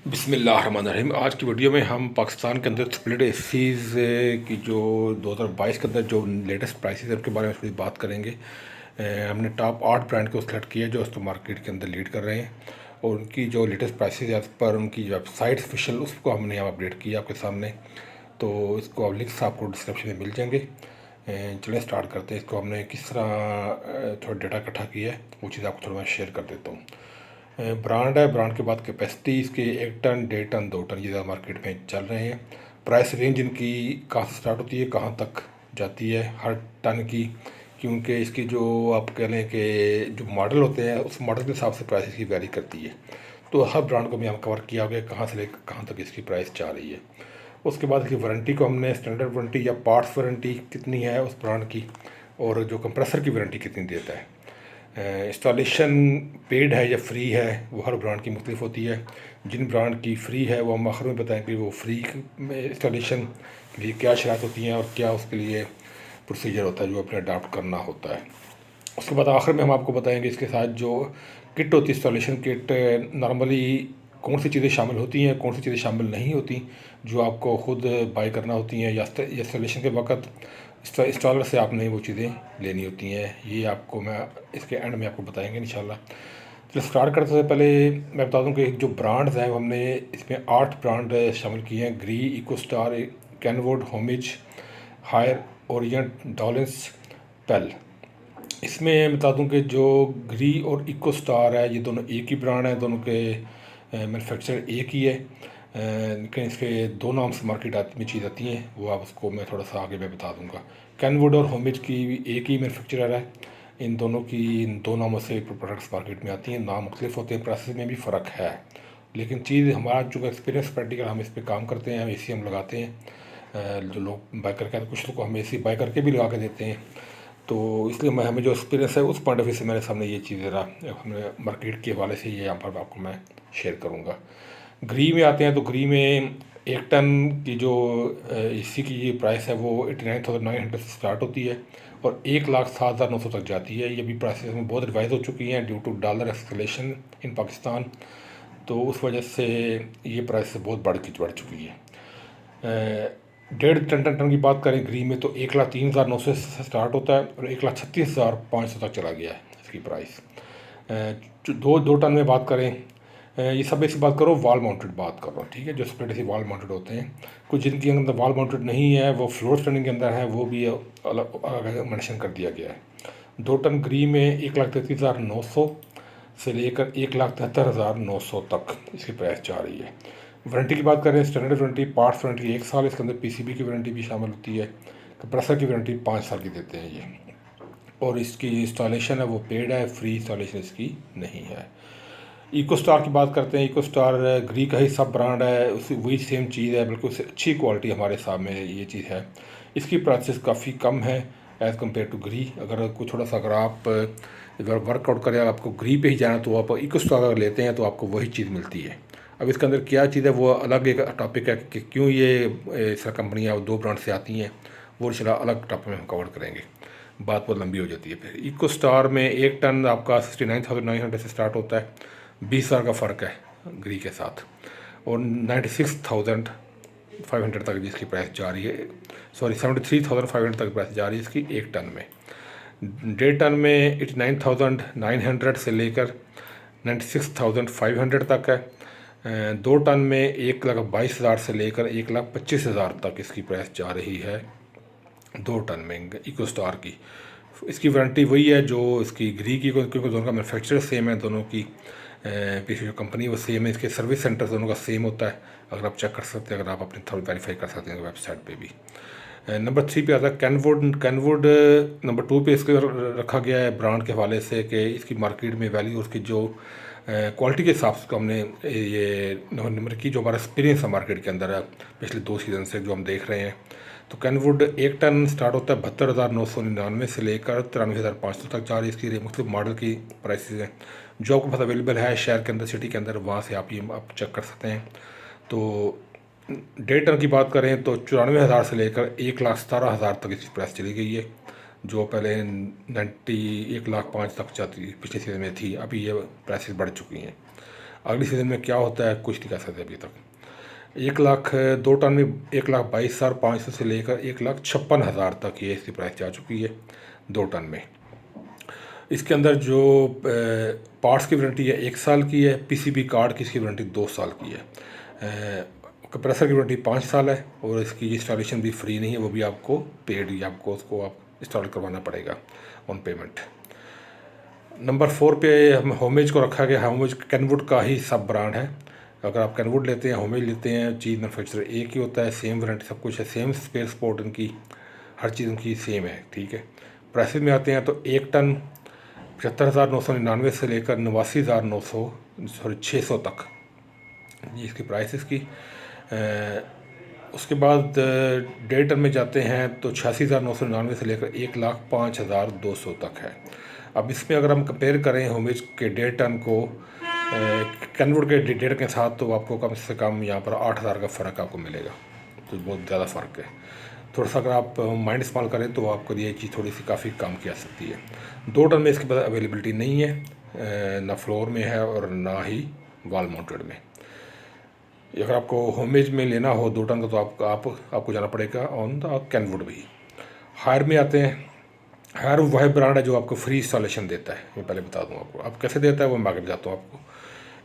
बिस्मिल्लाहिर्रहमानिर्रहीम। आज की वीडियो में हम पाकिस्तान के अंदर स्प्लिट एसीज़ की जो 2022 के अंदर जो लेटेस्ट प्राइसेस है उनके बारे में थोड़ी बात करेंगे। हमने टॉप 8 ब्रांड को सेलेक्ट किया जो इस मार्केट के अंदर लीड कर रहे हैं और उनकी जो लेटेस्ट प्राइसेस है पर उनकी वेबसाइट स्पेशल उसको हमने यहाँ अपडेट किया आपके सामने। तो इसको लिंक्स आपको डिस्क्रिप्शन में मिल जाएंगे। चलिए स्टार्ट करते हैं। इसको हमने किस तरह थोड़ा डेटा इकट्ठा किया है वो चीज़ आपको थोड़ा मैं शेयर कर देता हूँ। ब्रांड है, ब्रांड के बाद कैपेसिटी इसके 1 टन 1.5 टन 2 टन ये ज़्यादा मार्केट में चल रहे हैं। प्राइस रेंज इनकी कहाँ से स्टार्ट होती है कहाँ तक जाती है हर टन की, क्योंकि इसकी जो आप कह लें कि जो मॉडल होते हैं उस मॉडल के हिसाब से प्राइस इसकी वैरी करती है। तो हर ब्रांड को भी हम कवर किया गया कहाँ से लेकर कहाँ तक इसकी प्राइस जा रही है। उसके बाद इसकी वारंटी को हमने स्टैंडर्ड वारंटी या पार्ट्स वारंटी कितनी है उस ब्रांड की और जो कंप्रेसर की वारंटी कितनी देता है। इंस्टॉलेशन पेड है या फ्री है वो हर ब्रांड की मुख्तलिफ होती है। जिन ब्रांड की फ्री है वो हम आखिर में बताएंगे वो फ्री में इंस्टॉलेशन के लिए क्या शरात होती हैं और क्या उसके लिए प्रोसीजर होता है जो अपने अडाप्ट करना होता है। उसके बाद आखिर में हम आपको बताएंगे इसके साथ जो किट होती है इंस्टॉलेशन किट, नॉर्मली कौन सी चीज़ें शामिल होती हैं कौन सी चीज़ें शामिल नहीं होती जो आपको ख़ुद बाई करना होती हैं या इंस्टॉलेशन के वक्त इंस्टॉलर से आपने वो चीज़ें लेनी होती हैं। ये आपको मैं इसके एंड में आपको बताएंगे इंशाल्लाह। चलिए स्टार्ट करते से पहले मैं बता दूं कि जो ब्रांड्स हैं वो हमने इसमें 8 ब्रांड शामिल किए हैं। ग्री, इकोस्टार, कैनवुड, होमिज, हायर, ओरिएंट, डॉलिंस, पेल। इसमें बता दूं कि जो ग्री और इको स्टार है ये दोनों एक ही ब्रांड है, दोनों के मैन्युफैक्चरर एक ही है, लेकिन इसके दो नाम से मार्केट में चीज़ आती हैं वो आप उसको मैं थोड़ा सा आगे मैं बता दूंगा। कैनवुड और होमिज की भी एक ही मैन्युफैक्चरर है। इन दो नामों से प्रोडक्ट्स मार्केट में आती हैं। नाम मुख्तलिफ होते हैं, प्राइस में भी फ़र्क है, लेकिन चीज़ हमारा जो एक्सपीरियंस प्रैक्टिकल हम इस पर काम करते हैं, हम AC हम लगाते हैं। जो लोग बाय करके आते हैं कुछ लोग को हम AC बाय करके भी लगा के देते हैं। तो इसलिए मैं हमें जो एक्सपीरियंस है उस पॉइंट ऑफ व्यू से मेरे सामने ये चीज़ ज़रा हमें मार्केट के हवाले से ये यहाँ पर आपको मैं शेयर करूँगा। ग्री में आते हैं तो ग्री में 1 टन की जो AC की ये प्राइस है वो 89,900 से स्टार्ट होती है और 1,07,900 तक जाती है। ये भी प्राइसेस में बहुत रिवाइज हो चुकी हैं ड्यू टू डॉलर एस्केलेशन इन पाकिस्तान, तो उस वजह से ये प्राइस बहुत बढ़ चुकी है। 1.5 टन की बात करें ग्री में तो 1,03,900 से स्टार्ट होता है और 1,36,500 तक चला गया है इसकी प्राइस। जो दो टन में बात करें, ये सब ऐसी बात करो वॉल माउंटेड बात कर रहा हूँ, ठीक है। जो स्प्लिट ऐसी वॉल माउंटेड होते हैं, कुछ जिनके अंदर वॉल माउंटेड नहीं है वो फ्लोर स्टैंडिंग के अंदर है, वो भी अलग मेंशन कर दिया गया है। 2 टन ग्री में 1,33,900 से लेकर 1,73,900 तक इसकी प्राइस जा रही है। वारंटी की बात करें, स्टैंडर्ड वारंटी, पार्ट्स वारंटी 1 साल, इसके अंदर PCB की वारंटी भी शामिल होती है। कंप्रेसर की वारंटी 5 साल की देते हैं ये, और इसकी इंस्टॉलेशन है वो पेड है, फ्री इंस्टॉलेशन इसकी नहीं है। इको स्टार की बात करते हैं। इको स्टार ग्री का ही सब ब्रांड है, उसी वही सेम चीज़ है, बिल्कुल से अच्छी क्वालिटी हमारे सामने ये चीज़ है। इसकी प्राइसेस काफ़ी कम है एज़ कम्पेयर टू ग्री। अगर कुछ थोड़ा सा अगर आप वर्कआउट करें, आपको ग्री पे ही जाना तो आप इको स्टार अगर लेते हैं तो आपको वही चीज़ मिलती है। अब इसके अंदर क्या चीज़ है वो अलग एक टॉपिक है कि क्यों ये इस कंपनियाँ 2 ब्रांड से आती हैं, वो इंशाल्लाह अलग टॉपिक में हम कवर करेंगे, बात बहुत लंबी हो जाती है फिर। इको स्टार में 1 टन आपका 69,900 से स्टार्ट होता है, 20,000 का फ़र्क है ग्री के साथ, और 96,500 तक जिसकी प्राइस जा रही है, सॉरी 73,500 तक प्राइस जा रही है इसकी 1 टन में। 1.5 टन में 89,900 से लेकर 96,500 तक है। 2 टन में 1,22,000 से लेकर 1,25,000 तक इसकी प्राइस जा रही है 2 टन में इको स्टार की। इसकी वारंटी वही है जो इसकी ग्री की, क्योंकि दोनों का मैन्युफैक्चर सेम है, दोनों की पीछे जो कंपनी वो सेम है, इसके सर्विस सेंटर दोनों का सेम होता है। अगर आप चेक कर सकते हैं, अगर आप अपने थोड़ा वेरीफाई कर सकते हैं वेबसाइट पे भी। नंबर 3 पे आता है कैनवुड। कैनवुड नंबर 2 पे इसके रखा गया है ब्रांड के हवाले से कि इसकी मार्केट में वैल्यू, उसकी जो क्वालिटी के हिसाब से हमने ये नंबर की, जो हमारा एक्सपीरियंस है मार्केट के अंदर है पिछले 2 सीज़न से जो हम देख रहे हैं। तो कैनवुड 1 टन स्टार्ट होता है 72,999 से लेकर 93,500 तक जा रही है। इसकी मुख्तलिफ मॉडल की प्राइसेस हैं जो आपके पास अवेलेबल है शहर के अंदर, सिटी के अंदर, वहाँ से आप ये आप चेक कर सकते हैं। तो 1.5 टन की बात करें तो 94,000 से लेकर 1,17,000 तक इसकी प्राइस चली गई है, जो पहले 1,05,000 तक जाती पिछले सीजन में थी, अभी ये प्राइसेस बढ़ चुकी हैं। अगली सीज़न में क्या होता है कुछ नहीं कह सकते अभी तक। 1 लाख 2 टन में 1,22,500 से लेकर 1,56,000 तक ये इसकी प्राइस जा चुकी है 2 टन में। इसके अंदर जो पार्ट्स की वारंटी है 1 साल की है, पीसीबी कार्ड की इसकी वारंटी 2 साल की है, कंप्रेसर की वारंटी 5 साल है और इसकी इंस्टॉलेशन भी फ्री नहीं है, वो भी आपको पेड ही आपको उसको आप इंस्टॉल करवाना पड़ेगा ऑन पेमेंट। नंबर 4 पे हम होमेज को रखा गया। होमेज कैनवुड का ही सब ब्रांड है। अगर आप कैनवुड लेते हैं होमेज लेते हैं, चीज़ मैनुफैक्चर एक ही होता है, सेम वारंटी सब कुछ है, सेम स्पेयर सपोर्ट इनकी हर चीज़ उनकी सेम है, ठीक है। प्राइसेस में आते हैं तो 1 टन 75,999 से लेकर 89,900 सॉरी 600 तक ये इसकी प्राइस इसकी। उसके बाद 1.5 टन में जाते हैं तो 86,999 से लेकर 1,05,200 तक है। अब इसमें अगर हम कंपेयर करें होमेज के 1.5 टन को कैनवुड के 1.5 के साथ, तो आपको कम से कम यहाँ पर 8,000 का फ़र्क आपको मिलेगा, तो बहुत ज़्यादा फ़र्क है। थोड़ा सा अगर आप माइंड इस्तेमाल करें तो आपको ये चीज़ थोड़ी सी काफ़ी कम की आ सकती है। 2 टन में इसके पास अवेलेबिलिटी नहीं है, ना फ्लोर में है और ना ही वॉल माउंटेड में। अगर आपको होमेज में लेना हो 2 टन का तो आपको जाना पड़ेगा ऑन द कैनवुड भी। हायर में आते हैं। हायर वह ब्रांड है जो आपको फ्री इंस्टॉलेशन देता है, मैं पहले बता दूं आपको अब कैसे देता है, वो मैं आगे बताता हूँ आपको।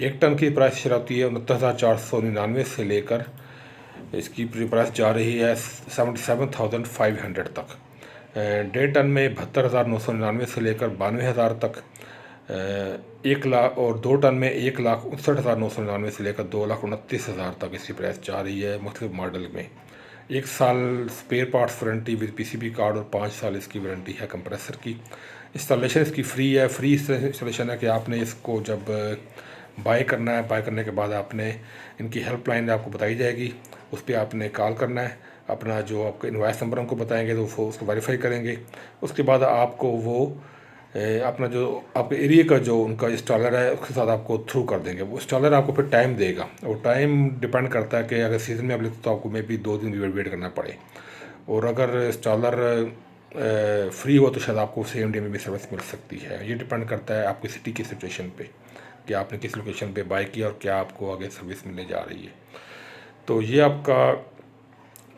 1 टन की प्राइस शुरू होती है 69,499 से लेकर इसकी प्राइस जा रही है 77,500 तक। 1.5 टन में 72,999 से लेकर 92,000 तक। 1 लाख और 2 टन में 1,59,999 से लेकर 2,29,000 तक इसकी प्राइस जा रही है मुख्तलिफ मॉडल में। 1 साल spare parts warranty with PCB card और 5 साल इसकी वारंटी है कंप्रेसर की। इंस्टॉलेशन इसकी फ्री है। फ्री इंस्टॉलेशन है कि आपने इसको जब बाय करना है, बाय करने के बाद आपने इनकी हेल्पलाइन आपको बताई जाएगी, उस पर आपने कॉल करना है, अपना जो आपका इनवॉइस नंबर उनको बताएंगे तो वो उसको वेरीफाई करेंगे। उसके बाद आपको वो अपना जो आपके एरिया का जो उनका इंस्टॉलर है उसके साथ आपको थ्रू कर देंगे। वो इंस्टॉलर आपको फिर टाइम देगा, और टाइम डिपेंड करता है कि अगर सीज़न में आप लेते तो आपको मे बी 2 दिन वेट करना पड़े, और अगर इंस्टॉलर फ्री हो तो शायद आपको सेम डे में भी सर्विस मिल सकती है। ये डिपेंड करता है आपकी सिटी की सिचुएशन पे कि आपने किस लोकेशन पे बाय किया और क्या आपको आगे सर्विस मिलने जा रही है। तो ये आपका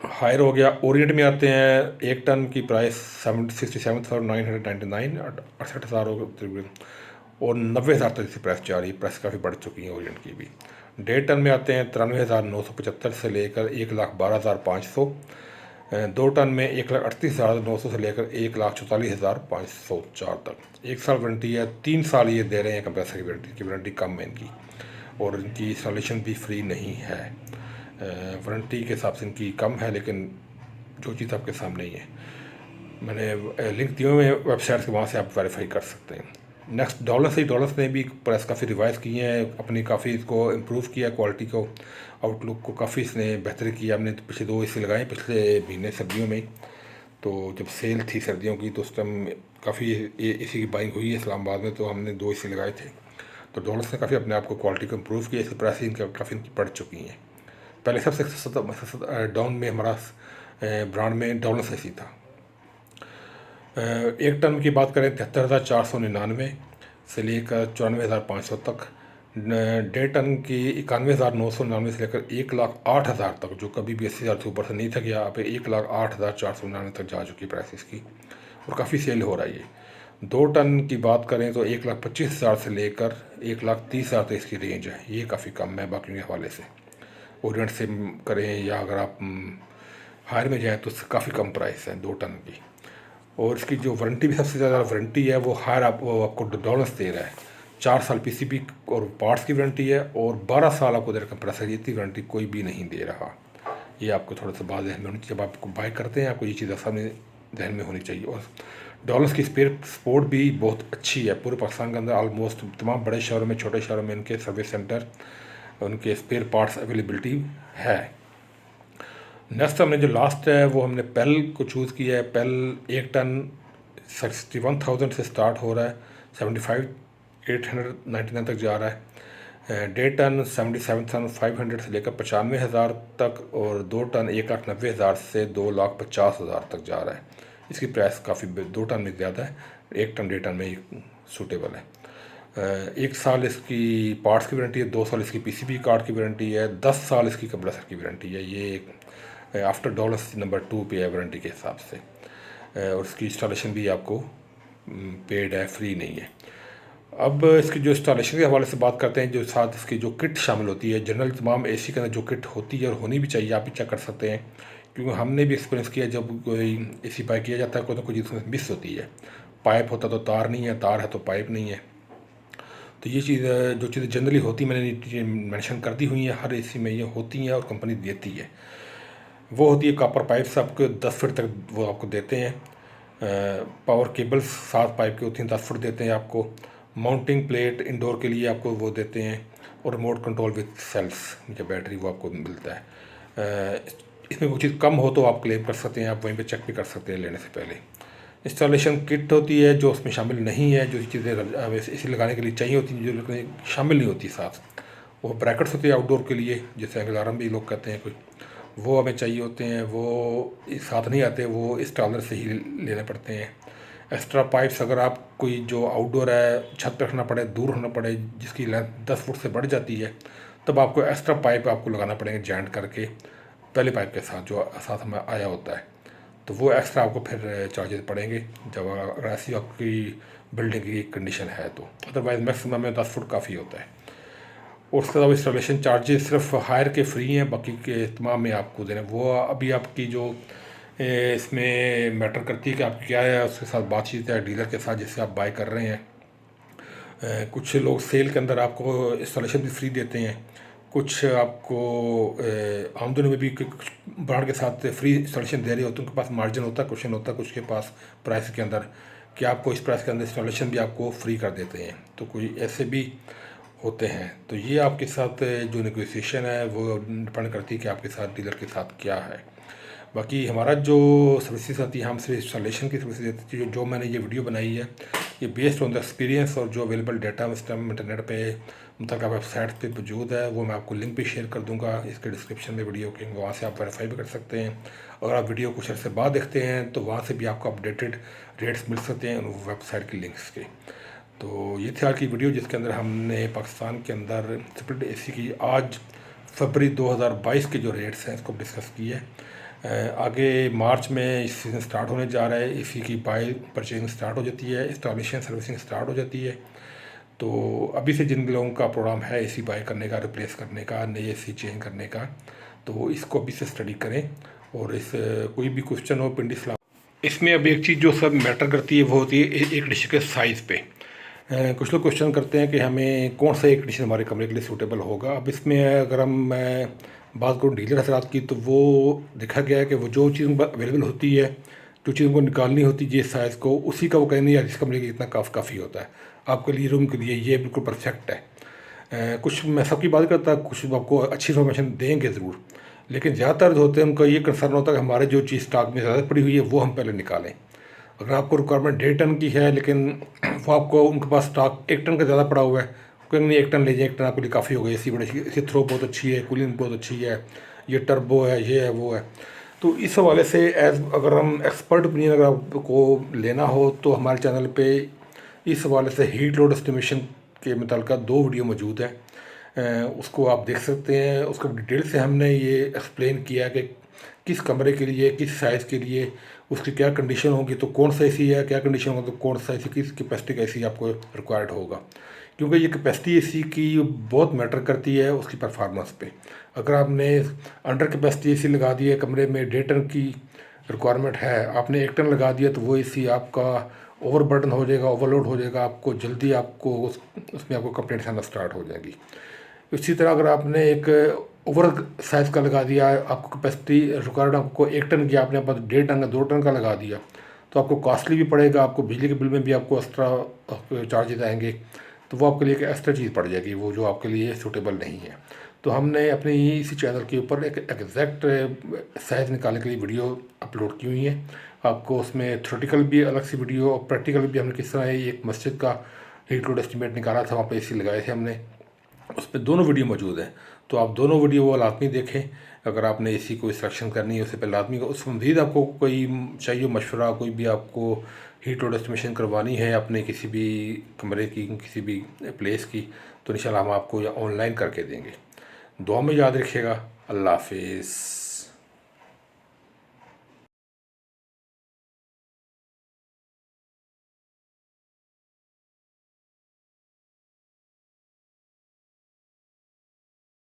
हायर हो गया। ओरिएंट में आते हैं। 1 टन की प्राइस 67,999 68,000 और 90,000 तक इसकी प्राइस जा रही है। प्राइस काफ़ी बढ़ चुकी है ओरिएंट की भी। 1.5 टन में आते हैं 93,975 से लेकर 1,12,500। 2 टन में 1,38,900 से लेकर 1,44,504 तक। 1 साल वारंटी है। 3 साल ये दे रहे हैं कंप्रेसर की वारंटी कम है इनकी, और इनकी इंस्टॉलेशन भी फ्री नहीं है। वारंटी के हिसाब से इनकी कम है, लेकिन जो चीज़ आपके सामने ही है, मैंने लिंक दिए हुए हैं वेबसाइट के, वहाँ से आप वेरीफाई कर सकते हैं। नेक्स्ट डॉलर्स ने भी प्राइस काफ़ी रिवाइज़ किए हैं, अपनी काफ़ी इसको इम्प्रूव किया, क्वालिटी को, आउटलुक को काफ़ी इसने बेहतर किया। हमने पिछले 2 AC लगाए पिछले महीने सर्दियों में, तो जब सेल थी सर्दियों की तो उस टाइम काफ़ी AC की बाइंग हुई है इस्लामाबाद में, तो हमने 2 AC लगाए थे। तो डॉलर्स ने काफ़ी अपने आप को क्वालिटी को इम्प्रूव किया, इसकी प्राइस इनकी काफ़ी बढ़ चुकी हैं। पहले सबसे डाउन में हमारा ब्रांड में डॉलर्स ऐसी था। 1 टन की बात करें 73,499 से लेकर 94,500 तक। 1.5 टन की 91,999 से लेकर 1,08,000 तक, जो कभी भी 80,000 से ऊपर से नहीं था गया। यहाँ पे 1,08,499 तक जा चुकी प्राइस इसकी, और काफ़ी सेल हो रहा है ये। 2 टन की बात करें तो 1,25,000 से लेकर 1,30,000 तक इसकी रेंज है। ये काफ़ी कम है बाकी के हवाले से। ओरिएंट से करें या अगर आप हायर में जाएँ तो काफ़ी कम प्राइस है 2 टन की। और इसकी जो वारंटी भी सबसे ज़्यादा वारंटी है वो हायर वो आपको डॉलर्स दे रहा है। 4 साल पीसीबी और पार्ट्स की वारंटी है, और 12 साल आपको दे रहा कंप्रेसर। इतनी वारंटी कोई भी नहीं दे रहा। ये आपको थोड़ा सा बात ध्यान में होनी चाहिए। जब आपको बाय करते हैं आपको ये चीज़ सामने ध्यान में होनी चाहिए। और डॉलर्स की स्पेयर सपोर्ट भी बहुत अच्छी है। पूरे पाकिस्तान के अंदर ऑलमोस्ट तमाम बड़े शहरों में, छोटे शहरों में इनके सर्विस सेंटर, उनके स्पेयर पार्ट्स अवेलेबिलिटी है। नेक्स्ट हमने जो लास्ट है वो हमने पेल को चूज़ किया है। पेल 1 टन 61,000 से स्टार्ट हो रहा है, 75,899 तक जा रहा है। 1.5 टन 77,500 से लेकर 95,000 तक, और 2 टन 1,90,000 से 2,50,000 तक जा रहा है। इसकी प्राइस काफ़ी 2 टन में ज़्यादा है, 1 टन 1.5 टन में ही सूटेबल है। 1 साल इसकी पार्ट्स की वारंटी है, 2 साल इसकी पीसीबी कार्ड की वारंटी है, 10 साल इसकी कंप्रेसर की वारंटी है। ये आफ्टर डॉलर्स नंबर 2 पे है वारंटी के हिसाब से। और इसकी इंस्टॉलेशन भी आपको पेड है, फ्री नहीं है। अब इसकी जो इंस्टॉलेशन के हवाले से बात करते हैं, जो साथ इसकी जो किट शामिल होती है, जनरल तमाम एसी के अंदर जो किट होती है और होनी भी चाहिए, आप भी चेक कर सकते हैं, क्योंकि हमने भी एक्सपीरियंस किया जब कोई एसी पाइप किया जाता है कोई ना कोई चीज़ मिस होती है। पाइप होता तो तार नहीं है, तार है तो पाइप नहीं है। तो ये चीज़ जो चीज़ें जनरली होती मैंने मेंशन कर दी हुई हैं, हर एसी में ये होती हैं और कंपनी देती है। वो होती है कॉपर पाइप्स, आपको 10 फीट तक वो आपको देते हैं। पावर केबल्स 7 पाइप की होती हैं, 10 फुट देते हैं आपको। माउंटिंग प्लेट इंडोर के लिए आपको वो देते हैं, और रिमोट कंट्रोल विथ सेल्स जो बैटरी वो आपको मिलता है। इसमें कुछ चीज़ कम हो तो आप क्लेम कर सकते हैं, आप वहीं पे चेक भी कर सकते हैं लेने से पहले। इंस्टॉलेशन किट होती है जो उसमें शामिल नहीं है, जो चीज़ें इसे लगाने के लिए चाहिए होती हैं जो शामिल नहीं होती साथ। वो ब्रैकेट्स होती है आउटडोर के लिए, जैसे अलार्म भी लोग कहते हैं कोई, वो हमें चाहिए होते हैं, वो साथ नहीं आते, वो इंस्टॉलर से ही लेने पड़ते हैं। एक्स्ट्रा पाइप्स अगर आप कोई जो आउटडोर है छत पे रखना पड़े, दूर होना पड़े, जिसकी लेंथ 10 फुट से बढ़ जाती है, तब आपको एक्स्ट्रा पाइप आपको लगाना पड़ेंगे जॉइंट करके पहले पाइप के साथ जो साथ हमें आया होता है। तो वो एक्स्ट्रा आपको फिर चार्जेस पड़ेंगे जब अगर ऐसी आपकी बिल्डिंग की कंडीशन है तो। अदरवाइज मैक्सिमम में 10 फुट काफ़ी होता है। और उसके अलावा इंस्टॉलेशन चार्जेस सिर्फ हायर के फ्री हैं, बाकी के तमाम में आपको देने। वो अभी आपकी जो इसमें मैटर करती है कि आप क्या है, उसके साथ बातचीत है डीलर के साथ जिससे आप बाय कर रहे हैं। कुछ लोग सेल के अंदर आपको इंस्टॉलेशन भी फ्री देते हैं, कुछ आपको आमदनी में भी कुछ ब्रांड के साथ फ्री इंस्टॉलेशन दे रहे होते हैं। उनके पास मार्जिन होता है, क्वेश्चन होता है कुछ के पास प्राइस के अंदर कि आपको इस प्राइस के अंदर इंस्टॉलेशन भी आपको फ्री कर देते हैं, तो कोई ऐसे भी होते हैं। तो ये आपके साथ जो नेगोशिएशन है वो डिपेंड करती है कि आपके साथ डीलर के साथ क्या है। बाकी हमारा जो सर्विसेज आती है, हम सिर्फ इंस्टॉलेशन की सर्विसेज देती है। जो मैंने ये वीडियो बनाई है ये बेस्ड ऑन द एक्सपीरियंस और जो अवेलेबल डाटा इस टाइम इंटरनेट पे मतलब वेबसाइट पे मौजूद है, वो मैं आपको लिंक भी शेयर कर दूंगा इसके डिस्क्रिप्शन में वीडियो के, वहाँ से आप वेरीफाई भी कर सकते हैं। अगर आप वीडियो कुछ अर्से बाद देखते हैं तो वहाँ से भी आपको अपडेटेड रेट्स मिल सकते हैं वेबसाइट की लिंक्स के। तो ये थी आज की वीडियो जिसके अंदर हमने पाकिस्तान के अंदर स्प्लिट एसी की आज फरवरी 2022 के जो रेट्स हैं इसको डिस्कस किए है। आगे मार्च में सीज़न स्टार्ट होने जा रहा है, एसी की बाई परचेजिंग स्टार्ट हो जाती है, इंस्टॉलेशन सर्विसिंग स्टार्ट हो जाती है। तो अभी से जिन लोगों का प्रोग्राम है एसी बाय करने का, रिप्लेस करने का, नई एसी चेंज करने का, तो इसको अभी से स्टडी करें। और इस कोई भी क्वेश्चन हो पिंडी सलाह, इसमें अभी एक चीज़ जो सब मैटर करती है वो होती है एक डिश के साइज़ पे। कुछ लोग क्वेश्चन करते हैं कि हमें कौन सा एक एडिशन हमारे कमरे के लिए सूटेबल होगा। अब इसमें अगर हम बात करूँ डीलर हजरात की, तो वो देखा गया है कि वो जो चीज़ अवेलेबल होती है, जो चीज़ उनको निकालनी होती है जिस साइज़ को, उसी का वो कहेंगे यार इस कमरे के इतना काफ़ी होता है, आपके लिए रूम के लिए ये बिल्कुल परफेक्ट है। कुछ मैं सबकी बात करता, कुछ आपको अच्छी इन्फॉर्मेशन देंगे ज़रूर, लेकिन ज़्यादातर होते हैं उनका ये कंसर्न होता है कि हमारे जो चीज़ स्टॉक में ज़्यादा पड़ी हुई है वो हम पहले निकालें। अगर आपको रिक्वायरमेंट 1.5 टन की है लेकिन वो आपको उनके पास स्टॉक 1 टन का ज़्यादा पड़ा हुआ है, कहेंगे नहीं 1 टन ले जाए, 1 टन आपके लिए काफ़ी हो गई, इसी बड़ी इसकी थ्रो बहुत अच्छी है, कूलिंग बहुत अच्छी है, ये टर्बो है, ये है, वो है। तो इस हवाले से एज अगर हम एक्सपर्ट ओपिनियन अगर आपको लेना हो तो हमारे चैनल पे इस हवाले से हीट लोड एस्टिमेशन के मुताल्लिक़ 2 वीडियो मौजूद है, उसको आप देख सकते हैं। उसको डिटेल से हमने ये एक्सप्लेन किया कि किस कमरे के लिए, किस साइज़ के लिए उसकी क्या कंडीशन होगी, तो कौन सा एसी है, क्या कंडीशन होगा, तो कौन सा एसी, किस कैपेसिटी का एसी आपको रिक्वायर्ड होगा। क्योंकि ये कैपेसिटी एसी की बहुत मैटर करती है उसकी परफॉर्मेंस पे। अगर आपने अंडर कैपेसिटी एसी लगा दी है, कमरे में 1.5 टन की रिक्वायरमेंट है, आपने 1 टन लगा दिया, तो वो एसी आपका ओवरबर्डन हो जाएगा, ओवरलोड हो जाएगा, आपको जल्दी आपको उसमें आपको कंप्लेंट्स आना स्टार्ट हो जाएगी। इसी तरह अगर आपने एक ओवर साइज़ का लगा दिया, आपको कैपेसिटी रिक्वायर्ड आपको 1 टन की, आपने बस 1.5 टन का 2 टन का लगा दिया, तो आपको कॉस्टली भी पड़ेगा, आपको बिजली के बिल में भी आपको एक्स्ट्रा चार्जेस आएंगे, तो वो आपके लिए एक एक्स्ट्रा चीज़ पड़ जाएगी, वो जो आपके लिए सूटेबल नहीं है। तो हमने अपने इसी चैनल के ऊपर एक एग्जैक्ट साइज़ निकालने के लिए वीडियो अपलोड की हुई है। आपको उसमें थ्योरेटिकल भी अलग सी वीडियो और प्रैक्टिकल भी हमने किस तरह एक मस्जिद का हीट लोड एस्टिमेट निकाला था, वहाँ पे एसी लगाए थे हमने, उस पर दोनों वीडियो मौजूद हैं। तो आप दोनों वीडियो वो लाजमी देखें। अगर आपने एसी को इंस्ट्रक्शन करनी है उससे पहले लाजमी, उस मज़ीद आपको कोई चाहिए मशवरा, कोई भी आपको हीट लोड एस्टिमेशन करवानी है अपने किसी भी कमरे की, किसी भी प्लेस की, तो इंशाल्लाह हम आपको या ऑनलाइन करके देंगे। दुआ में याद रखिएगा। अल्लाह हाफिज़।